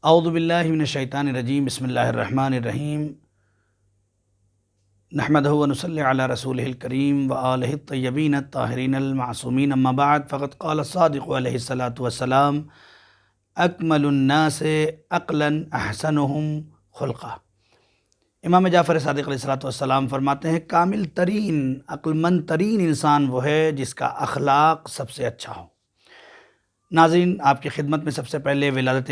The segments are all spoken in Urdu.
اعوذ باللہ من الشیطان الرجیم، بسم اللہ الرحمن الرحیم، نحمدہ ونصلی علی رسولہ الکریم وآلہ الطیبین الطاہرین المعصومین، اما بعد فقد قال الصادق علیہ الصلاۃ والسلام اکمل الناس عقلا احسنہم خلقا۔ امام جعفر صادق علیہ الصلاۃ والسلام فرماتے ہیں کامل ترین عقل مند ترین انسان وہ ہے جس کا اخلاق سب سے اچھا ہو۔ ناظرین، آپ کی خدمت میں سب سے پہلے ولادت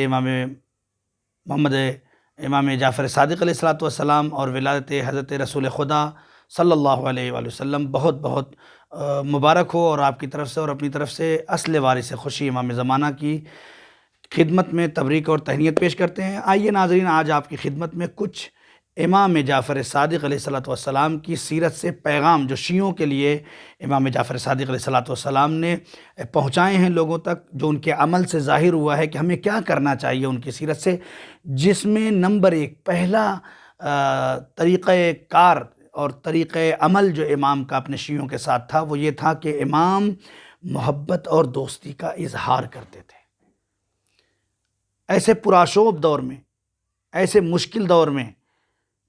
امام جعفر صادق علیہ الصلاۃ والسلام اور ولادت حضرت رسول خدا صلی اللہ علیہ وآلہ وسلم بہت بہت مبارک ہو، اور آپ کی طرف سے اور اپنی طرف سے اصل وارث خوشی امام زمانہ کی خدمت میں تبریک اور تہنیت پیش کرتے ہیں۔ آئیے ناظرین، آج آپ کی خدمت میں کچھ امام جعفر صادق علیہ الصلاۃ والسلام کی سیرت سے پیغام جو شیعوں کے لیے امام جعفر صادق علیہ الصلاۃ والسلام نے پہنچائے ہیں لوگوں تک، جو ان کے عمل سے ظاہر ہوا ہے کہ ہمیں کیا کرنا چاہیے ان کی سیرت سے، جس میں نمبر ایک پہلا طریقہ کار اور طریقہ عمل جو امام کا اپنے شیعوں کے ساتھ تھا وہ یہ تھا کہ امام محبت اور دوستی کا اظہار کرتے تھے۔ ایسے پرآشوب دور میں، ایسے مشکل دور میں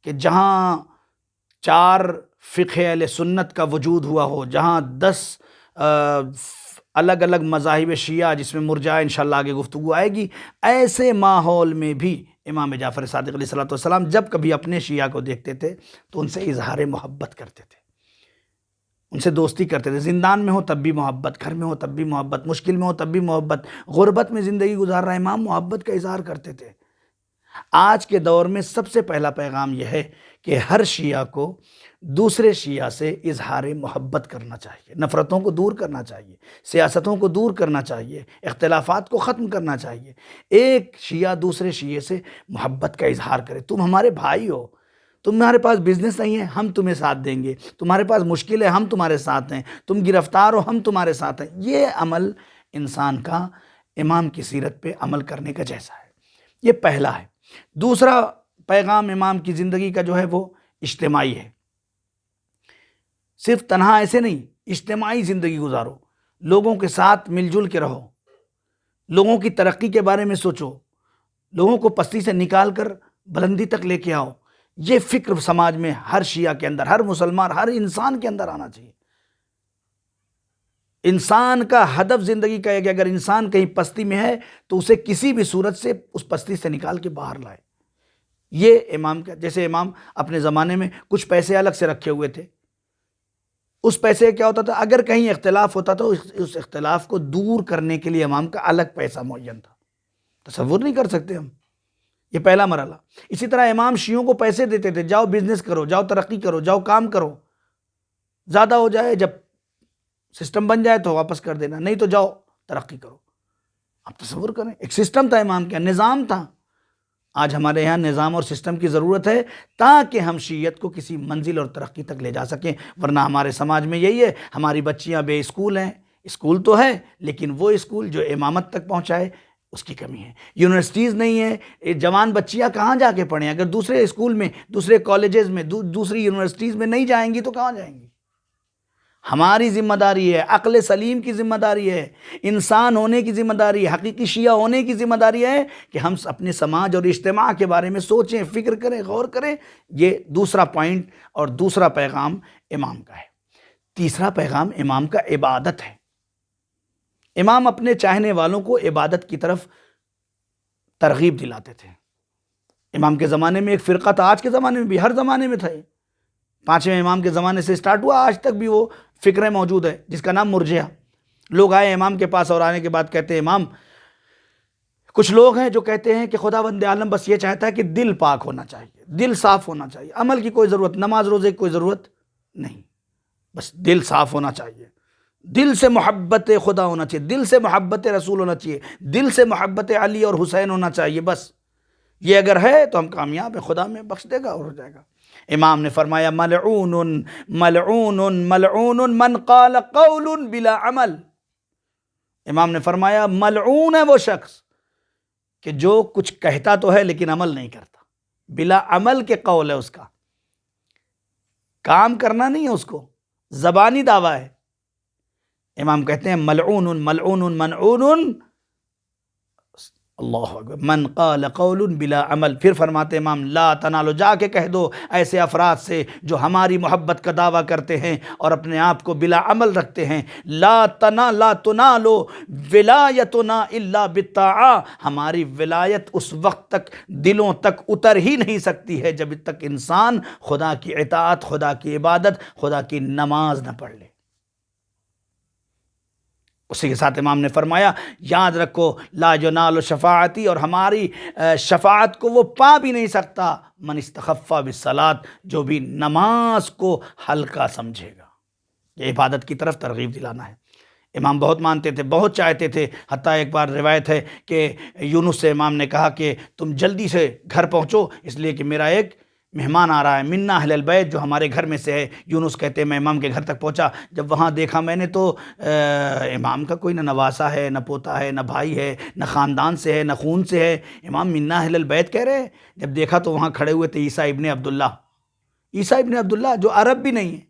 کہ جہاں 4 فقہ اہل سنت کا وجود ہوا ہو، جہاں 10 الگ الگ مذاہب شیعہ جس میں مرجع انشاءاللہ آگے گفتگو آئے گی، ایسے ماحول میں بھی امام جعفر صادق علیہ الصلاۃ والسلام جب کبھی اپنے شیعہ کو دیکھتے تھے تو ان سے اظہار محبت کرتے تھے، ان سے دوستی کرتے تھے۔ زندان میں ہو تب بھی محبت، گھر میں ہو تب بھی محبت، مشکل میں ہو تب بھی محبت، غربت میں زندگی گزار رہا امام محبت کا اظہار کرتے تھے۔ آج کے دور میں سب سے پہلا پیغام یہ ہے کہ ہر شیعہ کو دوسرے شیعہ سے اظہار محبت کرنا چاہیے، نفرتوں کو دور کرنا چاہیے، سیاستوں کو دور کرنا چاہیے، اختلافات کو ختم کرنا چاہیے۔ ایک شیعہ دوسرے شیعہ سے محبت کا اظہار کرے، تم ہمارے بھائی ہو، تمہارے پاس بزنس نہیں ہے ہم تمہیں ساتھ دیں گے، تمہارے پاس مشکل ہے ہم تمہارے ساتھ ہیں، تم گرفتار ہو ہم تمہارے ساتھ ہیں۔ یہ عمل انسان کا امام کی سیرت پہ عمل کرنے کا جیسا ہے، یہ پہلا ہے۔ دوسرا پیغام امام کی زندگی کا جو ہے وہ اجتماعی ہے۔ صرف تنہا ایسے نہیں، اجتماعی زندگی گزارو، لوگوں کے ساتھ مل جل کے رہو، لوگوں کی ترقی کے بارے میں سوچو، لوگوں کو پستی سے نکال کر بلندی تک لے کے آؤ۔ یہ فکر سماج میں ہر شیعہ کے اندر، ہر مسلمان، ہر انسان کے اندر آنا چاہیے۔ انسان کا ہدف زندگی کا ہے کہ اگر انسان کہیں پستی میں ہے تو اسے کسی بھی صورت سے اس پستی سے نکال کے باہر لائے۔ یہ امام کا، جیسے امام اپنے زمانے میں کچھ پیسے الگ سے رکھے ہوئے تھے، اس پیسے کیا ہوتا تھا، اگر کہیں اختلاف ہوتا تو اس اختلاف کو دور کرنے کے لیے امام کا الگ پیسہ معین تھا۔ تصور نہیں کر سکتے ہم، یہ پہلا مرحلہ۔ اسی طرح امام شیعوں کو پیسے دیتے تھے، جاؤ بزنس کرو، جاؤ ترقی کرو، جاؤ کام کرو، زیادہ ہو جائے جب سسٹم بن جائے تو واپس کر دینا، نہیں تو جاؤ ترقی کرو۔ آپ تصور کریں، ایک سسٹم تھا امام کا، نظام تھا۔ آج ہمارے یہاں نظام اور سسٹم کی ضرورت ہے تاکہ ہم شیعت کو کسی منزل اور ترقی تک لے جا سکیں، ورنہ ہمارے سماج میں یہی ہے، ہماری بچیاں بے اسکول ہیں، اسکول تو ہے لیکن وہ اسکول جو امامت تک پہنچائے اس کی کمی ہے۔ یونیورسٹیز نہیں ہے، جوان بچیاں کہاں جا کے پڑھیں؟ اگر دوسرے اسکول میں، دوسرے کالجز میں، دوسری یونیورسٹیز میں نہیں جائیں گی تو کہاں جائیں گی؟ ہماری ذمہ داری ہے، عقل سلیم کی ذمہ داری ہے، انسان ہونے کی ذمہ داری ہے، حقیقی شیعہ ہونے کی ذمہ داری ہے کہ ہم اپنے سماج اور اجتماع کے بارے میں سوچیں، فکر کریں، غور کریں۔ یہ دوسرا پوائنٹ اور دوسرا پیغام امام کا ہے۔ تیسرا پیغام امام کا عبادت ہے۔ امام اپنے چاہنے والوں کو عبادت کی طرف ترغیب دلاتے تھے۔ امام کے زمانے میں ایک فرقہ تھا، آج کے زمانے میں بھی، ہر زمانے میں تھا، 5ویں امام کے زمانے سے سٹارٹ ہوا، آج تک بھی وہ فکریں موجود ہے جس کا نام مرجئہ۔ لوگ آئے امام کے پاس اور آنے کے بعد کہتے ہیں امام، کچھ لوگ ہیں جو کہتے ہیں کہ خداوند عالم بس یہ چاہتا ہے کہ دل پاک ہونا چاہیے، دل صاف ہونا چاہیے، عمل کی کوئی ضرورت، نماز روزے کی کوئی ضرورت نہیں، بس دل صاف ہونا چاہیے، دل سے محبت خدا ہونا چاہیے، دل سے محبت رسول ہونا چاہیے، دل سے محبت علی اور حسین ہونا چاہیے، بس یہ اگر ہے تو ہم کامیاب ہیں، خدا میں بخش دے گا اور ہو جائے گا۔ امام نے فرمایا ملعون ملعون ملعون من قال قول بلا عمل۔ امام نے فرمایا ملعون ہے وہ شخص کہ جو کچھ کہتا تو ہے لیکن عمل نہیں کرتا، بلا عمل کے قول ہے اس کا، کام کرنا نہیں ہے اس کو، زبانی دعویٰ ہے۔ امام کہتے ہیں ملعون ملعون ملعون اللہ اکبر، من قال قول بلا عمل، پھر فرماتے امام لا تنالو، جا کے کہہ دو ایسے افراد سے جو ہماری محبت کا دعویٰ کرتے ہیں اور اپنے آپ کو بلا عمل رکھتے ہیں، لا تنالو ولایتنا الا بالطاعہ، ہماری ولایت اس وقت تک دلوں تک اتر ہی نہیں سکتی ہے جب تک انسان خدا کی اطاعت، خدا کی عبادت، خدا کی نماز نہ پڑھ لے۔ اسی کے ساتھ امام نے فرمایا یاد رکھو لا ینال شفاعتی، اور ہماری شفاعت کو وہ پا بھی نہیں سکتا من استخف بالصلاۃ، جو بھی نماز کو ہلکا سمجھے گا۔ یہ عبادت کی طرف ترغیب دلانا ہے۔ امام بہت مانتے تھے، بہت چاہتے تھے، حتیٰ ایک بار روایت ہے کہ یونس سے امام نے کہا کہ تم جلدی سے گھر پہنچو، اس لیے کہ میرا ایک مہمان آ رہا ہے منا اہل البیت، جو ہمارے گھر میں سے ہے۔ یونس کہتے ہیں میں امام کے گھر تک پہنچا، جب وہاں دیکھا میں نے تو امام کا کوئی نہ نواسا ہے، نہ پوتا ہے، نہ بھائی ہے، نہ خاندان سے ہے، نہ خون سے ہے، امام منا اہل البیت کہہ رہے ہیں۔ جب دیکھا تو وہاں کھڑے ہوئے تھے عیسیٰ ابن عبداللہ، عیسیٰ ابن عبداللہ جو عرب بھی نہیں ہے۔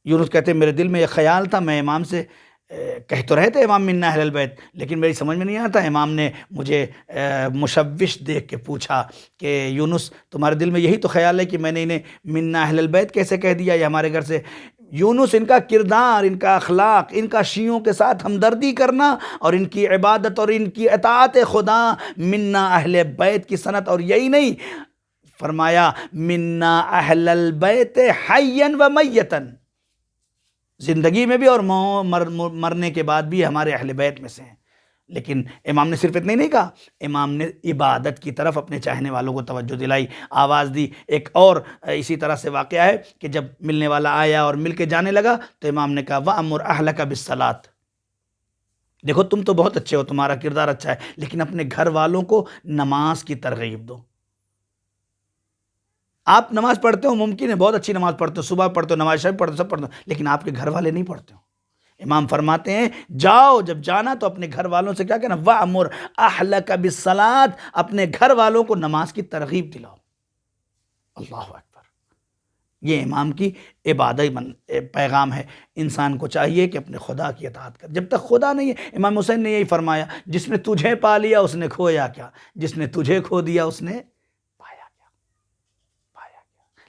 یونس کہتے ہیں میرے دل میں یہ خیال تھا، میں امام سے کہہ تو رہے تھے امام منا اہل البیت، لیکن میری سمجھ میں نہیں آتا۔ امام نے مجھے مشوش دیکھ کے پوچھا کہ یونس تمہارے دل میں یہی تو خیال ہے کہ میں نے انہیں منا اہل البیت کیسے کہہ دیا، یہ ہمارے گھر سے؟ یونس ان کا کردار، ان کا اخلاق، ان کا شیعوں کے ساتھ ہمدردی کرنا اور ان کی عبادت اور ان کی اطاعت خدا، منا اہل بیت کی سنت، اور یہی نہیں، فرمایا منا اہل البیت حیا و میتا، زندگی میں بھی اور مرنے کے بعد بھی ہمارے اہل بیت میں سے ہیں۔ لیکن امام نے صرف اتنا ہی نہیں کہا، امام نے عبادت کی طرف اپنے چاہنے والوں کو توجہ دلائی، آواز دی۔ ایک اور اسی طرح سے واقعہ ہے کہ جب ملنے والا آیا اور مل کے جانے لگا تو امام نے کہا وَأْمُرْ أَهْلَكَ بِالصَّلَاةِ، دیکھو تم تو بہت اچھے ہو، تمہارا کردار اچھا ہے، لیکن اپنے گھر والوں کو نماز کی ترغیب دو۔ آپ نماز پڑھتے ہو، ممکن ہے بہت اچھی نماز پڑھتے ہو، صبح پڑھتے ہو، نماز شب پڑھتے ہو، سب پڑھتے ہو، لیکن آپ کے گھر والے نہیں پڑھتے ہو۔ امام فرماتے ہیں جاؤ، جب جانا تو اپنے گھر والوں سے کیا کہنا، وَأْمُرْ أَهْلَكَ بِالصَّلَاةِ، اپنے گھر والوں کو نماز کی ترغیب دلاؤ۔ اللہ اکبر، یہ امام کی عبادت پیغام ہے۔ انسان کو چاہیے کہ اپنے خدا کی اطاعت کر، جب تک خدا نہیں ہے۔ امام حسین نے یہی فرمایا، جس نے تجھے پا لیا اس نے کھویا کیا، جس نے تجھے کھو دیا اس نے پایا کیا۔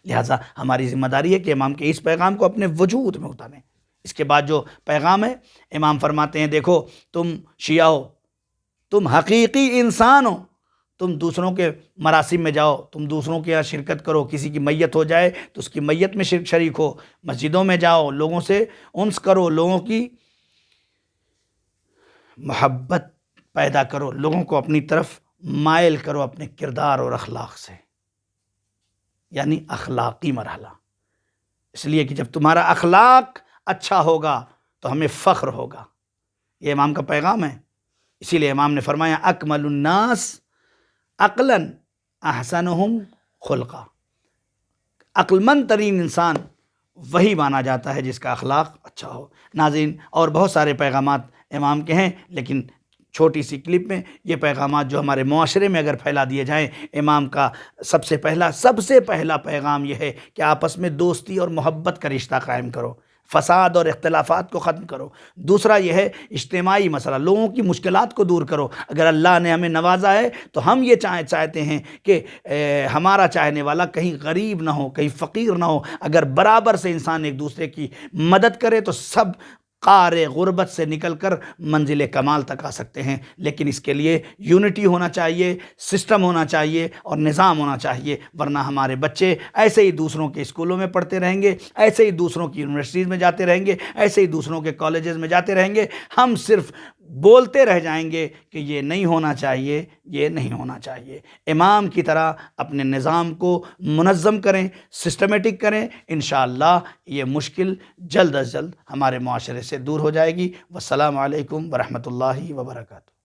لہٰذا ہماری ذمہ داری ہے کہ امام کے اس پیغام کو اپنے وجود میں اتاریں۔ اس کے بعد جو پیغام ہے، امام فرماتے ہیں دیکھو تم شیعہ ہو، تم حقیقی انسان ہو، تم دوسروں کے مراسم میں جاؤ، تم دوسروں کے یہاں شرکت کرو، کسی کی میت ہو جائے تو اس کی میت میں شریک ہو، مسجدوں میں جاؤ، لوگوں سے انس کرو، لوگوں کی محبت پیدا کرو، لوگوں کو اپنی طرف مائل کرو اپنے کردار اور اخلاق سے، یعنی اخلاقی مرحلہ۔ اس لیے کہ جب تمہارا اخلاق اچھا ہوگا تو ہمیں فخر ہوگا۔ یہ امام کا پیغام ہے۔ اسی لیے امام نے فرمایا اکمل الناس عقلا احسنہم خلقا، عقل مند ترین انسان وہی مانا جاتا ہے جس کا اخلاق اچھا ہو۔ ناظرین اور بہت سارے پیغامات امام کے ہیں، لیکن چھوٹی سی کلپ میں یہ پیغامات جو ہمارے معاشرے میں اگر پھیلا دیے جائیں، امام کا سب سے پہلا پیغام یہ ہے کہ آپس میں دوستی اور محبت کا رشتہ قائم کرو، فساد اور اختلافات کو ختم کرو۔ دوسرا یہ ہے اجتماعی مسئلہ، لوگوں کی مشکلات کو دور کرو۔ اگر اللہ نے ہمیں نوازا ہے تو ہم یہ چاہتے ہیں کہ ہمارا چاہنے والا کہیں غریب نہ ہو، کہیں فقیر نہ ہو۔ اگر برابر سے انسان ایک دوسرے کی مدد کرے تو سب قعر غربت سے نکل کر منزل کمال تک آ سکتے ہیں، لیکن اس کے لیے یونٹی ہونا چاہیے، سسٹم ہونا چاہیے اور نظام ہونا چاہیے، ورنہ ہمارے بچے ایسے ہی دوسروں کے اسکولوں میں پڑھتے رہیں گے، ایسے ہی دوسروں کی یونیورسٹیز میں جاتے رہیں گے، ایسے ہی دوسروں کے کالجز میں جاتے رہیں گے۔ ہم صرف بولتے رہ جائیں گے کہ یہ نہیں ہونا چاہیے، یہ نہیں ہونا چاہیے۔ امام کی طرح اپنے نظام کو منظم کریں، سسٹمیٹک کریں، انشاءاللہ یہ مشکل جلد از جلد ہمارے معاشرے سے دور ہو جائے گی۔ والسلام علیکم ورحمۃ اللہ وبرکاتہ۔